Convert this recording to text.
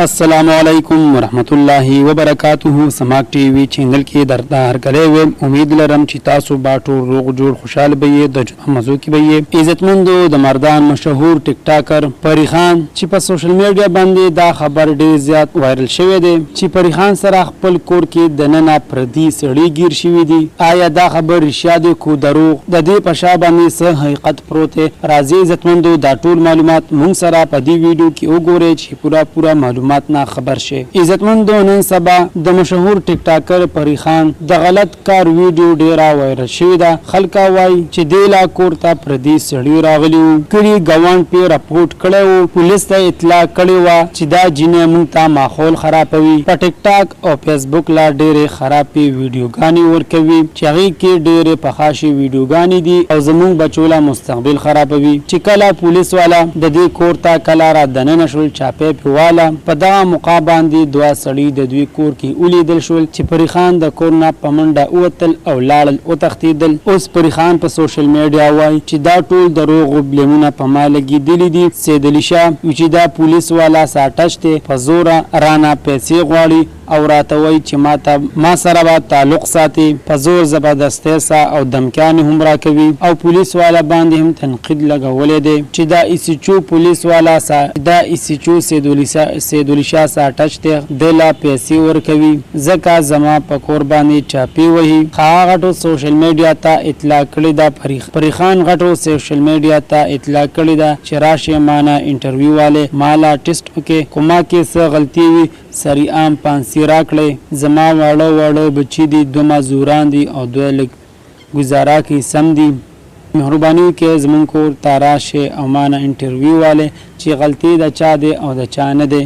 السلام علیکم ورحمت الله وبرکاتہ. سماک ټي وي چینل کې درته هرکلی ویم. امید لرم چې تاسو به ټول روغ جوړ خوشحال به یې د ژوند مزو کې به یې. عزتمندو د مردان مشهور ټیک ټاکر پری خان چې په سوشل میډیا باندې دا خبر ډیر زیات وایرل شوی دی چې پری خان سره خپل کور کې د ننه پردي سړي ګیر شوي دي. آیا دا خبر رښتیا دی کو دروغ؟ د دې په شا باندې څه حقیقت پروت دی؟ راځئ عزتمندو دا ټول معلومات موږ سره په دې ویډیو کې وګورئ چې پوره معلومات نه خبر شي. عزتمندو نن سبا د مشهور ټیک ټاکر پری خان د غلط کار ویډیو ډیره وایرل شوې ده. خلک وایي چې دې لا کور ته پردي سړي راغلي وو، کړي ګاونډ پې راپورټ کړی وو، پولیس ته اطلاع کړې وه چې دا جینۍ موږ ته ماحول خرابوي. په ټیک ټاک او فیسبوک لا ډېرې خرابې ویډیوګانې ورکوي چې هغې کې ډېرې پخاشي ویډیوګانې دي او زموږ بچو لا مستقبل خرابوي. چې کله پولیس والا د دې کور ته کله را دننه شول، چاپی پې واله په دغه موقع باندې دوه سړي د دوی کور کې ولیدل شول چې پری خان د کور نه په منډه ووتل او لاړل وتښتېدل. اوس پری خان په سوشل میډیا وایي چې دا ټول دروغ بلیمونه په ما لګېدلي دي. سید علي شاه چې دا پولیس والا ساټچ دی، په زوره رانه پیسې غواړي او راته وایي چې ما سره به تعلق ساتي، په زور زبردستۍ سره او دمکیانې هم راکوي او پولیس والا باندې هم تنقید لګولی دی چې دا ایسیچو پولیس والا دا ایسیچو سید علي شاه ساټچ دی، دی لا پیسې ورکوي ځکه زما په کور باندې چاپی وهي. هغه غټو سوشل میډیا ته اطلاع کړې ده، پری خان غټو سوشل میډیا ته اطلاع کړې ده چې راشي مانه انټرویو والے مالا ټیسټ وکړي، کومه کې څه غلطي وي سری عام پانسی راکړئ. زما واړه بچي دي، 2 مزدوران دي او 2 لږ گزاره کوي، سم دي. مهرباني وکړئ زموږ کور ته راشئ او مانه انټرویو والے چې غلطي د چا دی او د چا نه دی.